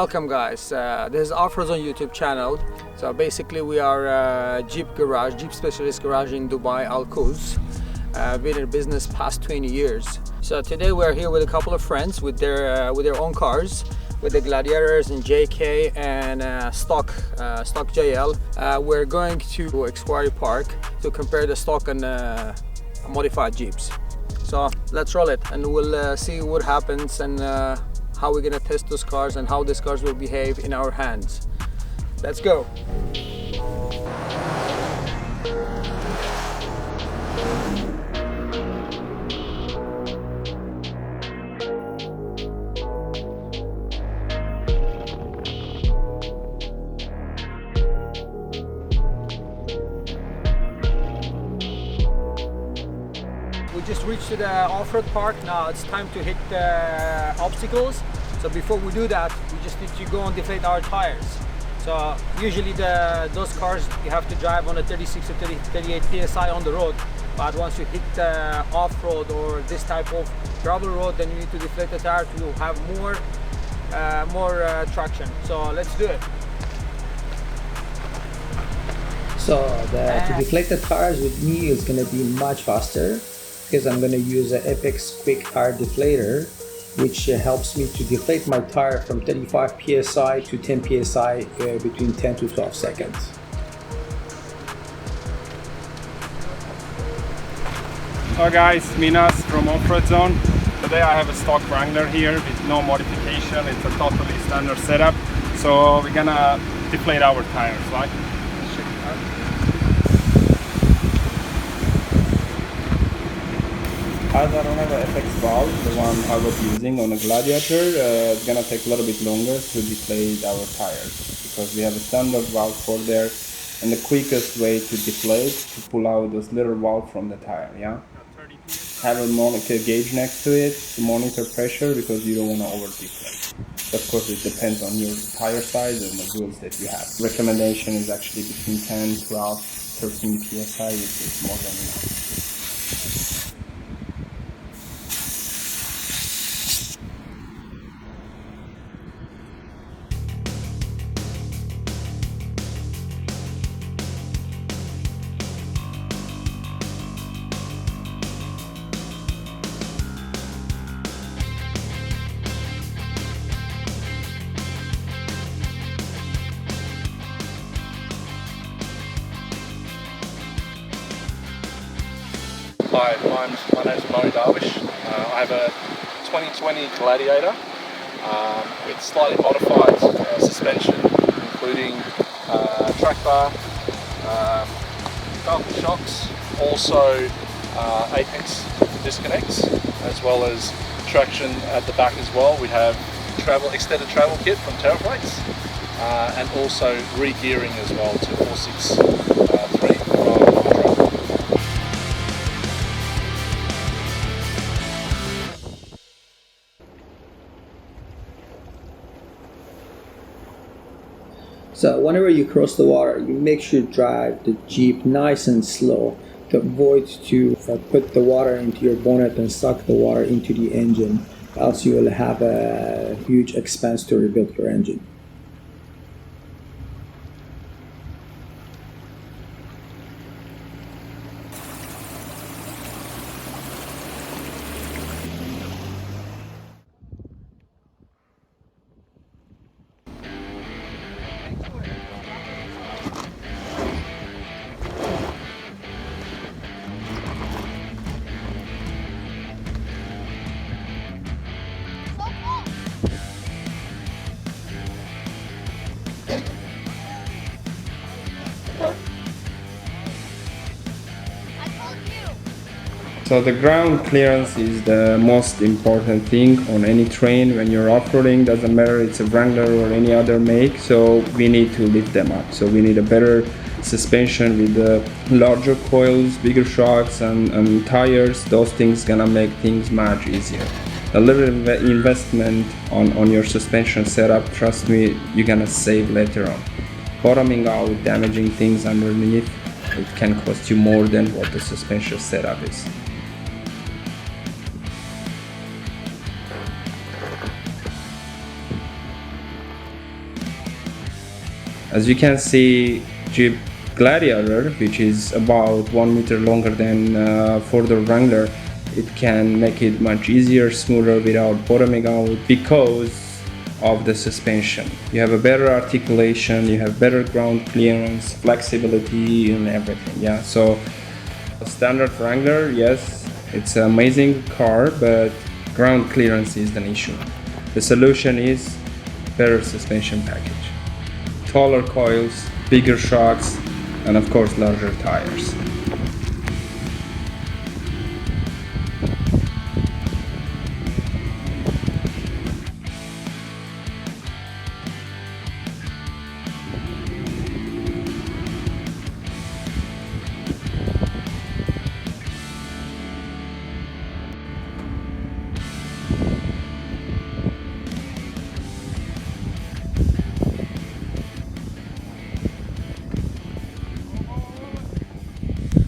Welcome guys, this is Offroad-zone YouTube channel. So basically we are a Jeep specialist garage in Dubai, Al Quds. Been in business past 20 years. So today we're here with a couple of friends with their own cars, with the Gladiators and JK and stock JL. We're going to XQuarry Park to compare the stock and modified Jeeps. So let's roll it and we'll see what happens and how we're gonna test those cars and how these cars will behave in our hands. Let's go. We just reached the off-road park. Now it's time to hit the obstacles. So before we do that, we just need to go and deflate our tires. So usually those cars you have to drive on a 36 to 38 psi on the road. But once you hit the off-road or this type of gravel road, then you need to deflate the tire to have more traction. So let's do it. So to deflate the tires with me is going to be much faster, because I'm going to use an Apex Quick Air Deflator, which helps me to deflate my tire from 35 psi to 10 psi between 10 to 12 seconds. Hi guys, Minas from Offroad-zone. Today I have a stock Wrangler here with no modification. It's a totally standard setup. So we're gonna deflate our tires, right? As I don't have an FX valve, the one I was using on a Gladiator, it's gonna take a little bit longer to deflate our tires, because we have a standard valve for there, and the quickest way to deflate, to pull out those little valve from the tire, yeah? Have a monitor gauge next to it to monitor pressure, because you don't want to over deflate. Of course it depends on your tire size and the wheels that you have. Recommendation is actually between 10, 12, 13 psi, which is more than enough. Hi, my name is Murray Darwish. I have a 2020 Gladiator with slightly modified suspension, including track bar, Falcon shocks, also Apex disconnects, as well as traction at the back as well. We have extended travel kit from TeraFlex, and also re-gearing as well to 463 from Hydro. So whenever you cross the water, you make sure to drive the Jeep nice and slow to avoid to put the water into your bonnet and suck the water into the engine, else you will have a huge expense to rebuild your engine. So the ground clearance is the most important thing on any train when you're off-roading. Doesn't matter it's a Wrangler or any other make, so we need to lift them up. So we need a better suspension with the larger coils, bigger shocks and tires. Those things gonna make things much easier. A little investment on your suspension setup, trust me, you're gonna save later on. Bottoming out, damaging things underneath, it can cost you more than what the suspension setup is. As you can see, Jeep Gladiator, which is about 1 meter longer than Ford or Wrangler, it can make it much easier, smoother without bottoming out because of the suspension. You have a better articulation, you have better ground clearance, flexibility and everything. Yeah, so standard Wrangler, yes, it's an amazing car, but ground clearance is an issue. The solution is better suspension package, taller coils, bigger shocks, and of course larger tires.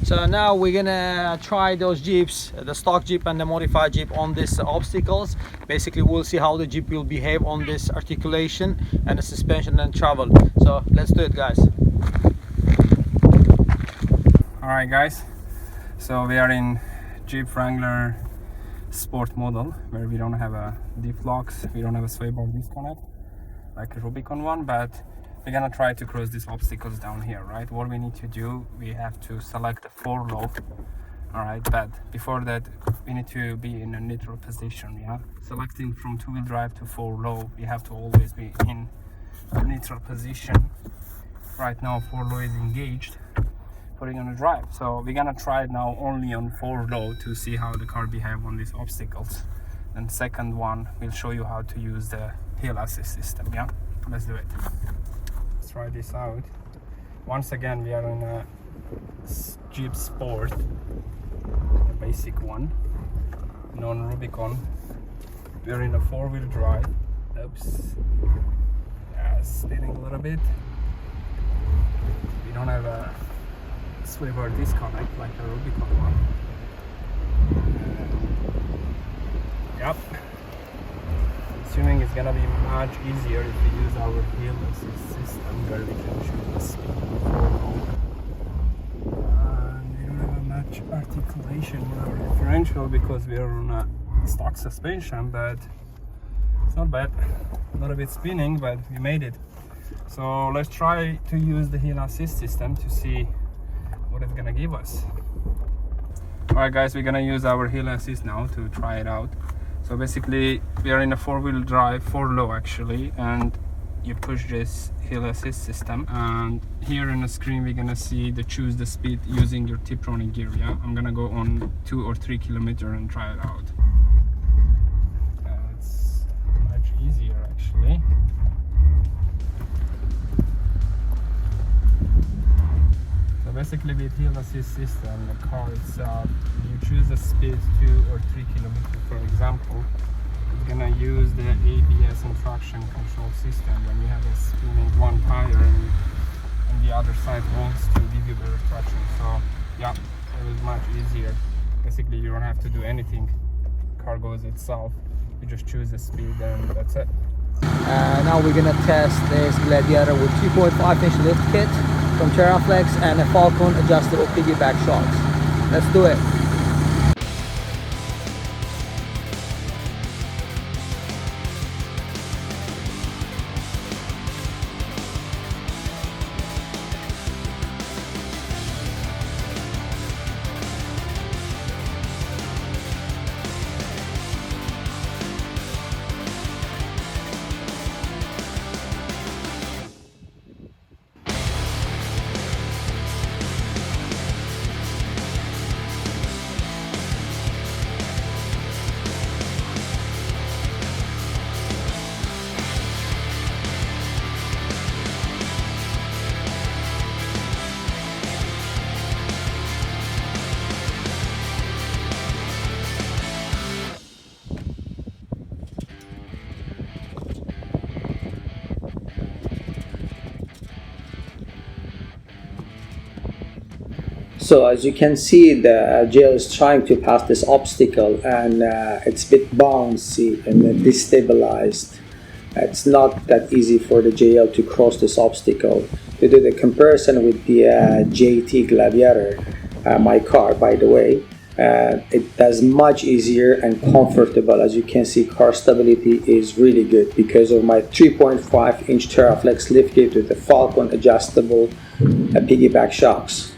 So now we're gonna try those Jeeps, the stock Jeep and the modified Jeep, on these obstacles. Basically we'll see how the Jeep will behave on this articulation and the suspension and travel. So let's do it, guys. Alright guys, so we are in Jeep Wrangler Sport model, where we don't have a diff locks, we don't have a sway bar disconnect like a Rubicon one, but we're gonna try to cross these obstacles down here, right? What we need to do, we have to select the 4 low. Alright, but before that we need to be in a neutral position. Yeah, selecting from 2-wheel drive to 4 low, we have to always be in a neutral position. Right now 4 low is engaged, putting on a drive, so we're gonna try it now only on 4 low to see how the car behave on these obstacles. And second one, we'll show you how to use the hill assist system. Yeah, let's do it. Let's try this out. Once again, we are in a Jeep Sport, the basic one, non-Rubicon. We're in a 4-wheel drive. Oops. Yeah, spinning a little bit. We don't have a sway bar disconnect like a Rubicon one. Yep. Assuming it's gonna be much easier if we use our hill assist system, where we can choose the speed before low. And we don't have a much articulation in our differential because we are on a stock suspension, but it's not bad. A little bit spinning, but we made it. So let's try to use the hill assist system to see what it's gonna give us. Alright guys, we're gonna use our hill assist now to try it out. So basically we are in a 4-wheel drive, 4 low actually, and you push this hill assist system, and here in the screen we're gonna see the choose the speed using your Tiptronic gear. Yeah, I'm gonna go on 2 or 3 kilometers and try it out. It's much easier actually. So basically with hill assist system, the car itself, you choose a speed 2 or 3 kilometers, for example. It's gonna use the ABS and traction control system when you have a spinning one tire and the other side wants to give you better traction. So yeah, it was much easier. Basically you don't have to do anything. Car goes itself. You just choose the speed and that's it. Now we're gonna test this Gladiator with 2.5-inch lift kit from TeraFlex and a Falcon adjustable piggyback shocks. Let's do it. So as you can see, the gel is trying to pass this obstacle, and it's a bit bouncy and destabilized. it's not that easy for the JL to cross this obstacle. To do the comparison with the JT Gladiator, my car by the way, it does much easier and comfortable. As you can see, car stability is really good because of my 3.5 inch TeraFlex liftgate with the Falcon adjustable piggyback shocks.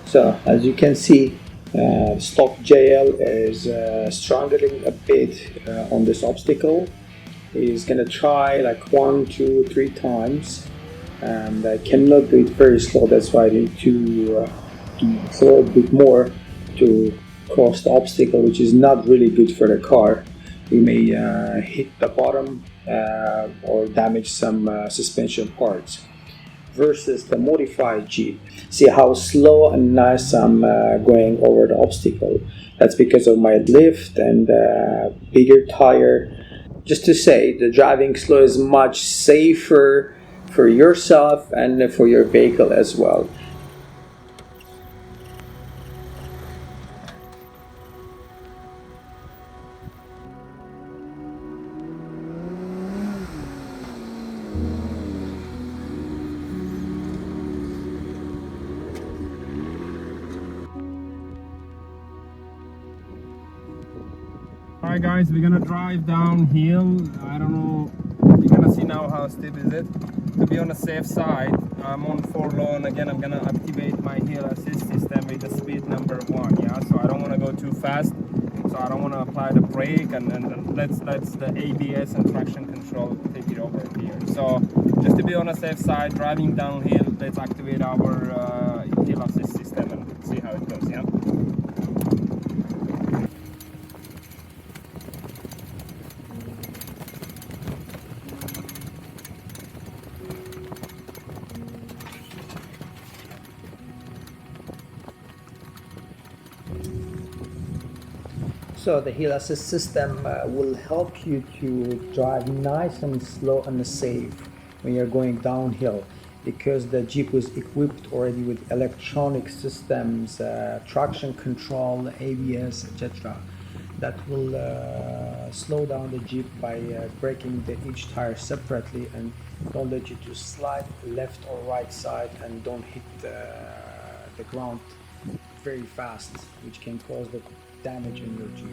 So as you can see, stock JL is struggling a bit on this obstacle. He's gonna try like 1, 2, 3 times, and I cannot do it very slow. That's why I need to throw a bit more to cross the obstacle, which is not really good for the car. We may hit the bottom or damage some suspension parts. Versus the modified Jeep. See how slow and nice I'm going over the obstacle. That's because of my lift and bigger tire. Just to say, the driving slow is much safer for yourself and for your vehicle as well. Alright guys, we're gonna drive downhill. I don't know, you're gonna see now how steep is it. To be on the safe side, I'm on 4 low, and again I'm gonna activate my hill assist system with the speed number 1, yeah? So I don't wanna go too fast, so I don't wanna apply the brake, and then let's the ABS and traction control take it over here. So just to be on the safe side, driving downhill, let's activate our hill assist system and see how it goes, yeah? So the hill assist system will help you to drive nice and slow and safe when you're going downhill, because the Jeep was equipped already with electronic systems, traction control, ABS, etc. that will slow down the Jeep by braking each tire separately, and don't let you to slide left or right side and don't hit the ground very fast, which can cause the damage in your Jeep.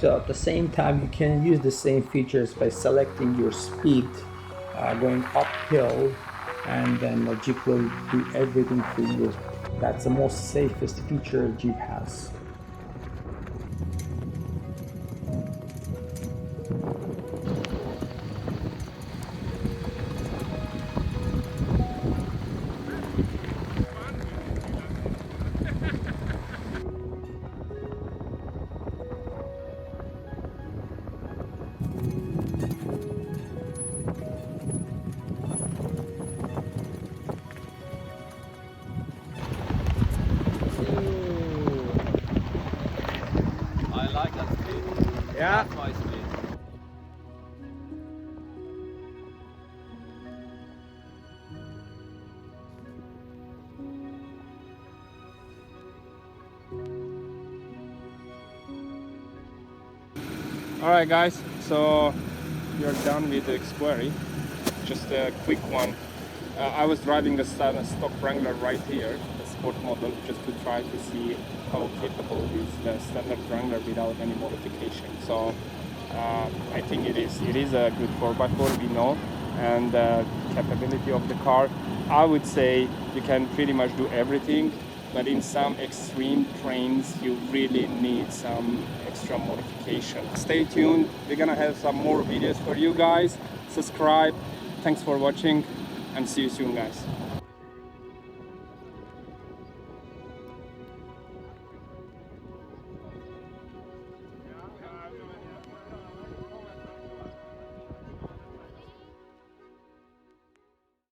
So at the same time, you can use the same features by selecting your speed, going uphill, and then the Jeep will do everything for you. That's the most safest feature Jeep has. Yeah. Alright guys, so you're done with the XQuarry. Just a quick one. I was driving a stock Wrangler right here, the sport model, just to try to see how capable is the standard Wrangler without any modification. So I think it is a good 4x4, we know, and capability of the car. I would say you can pretty much do everything, but in some extreme terrains you really need some extra modification. Stay tuned, we're gonna have some more videos for you guys. Subscribe. Thanks for watching. and see you soon, guys.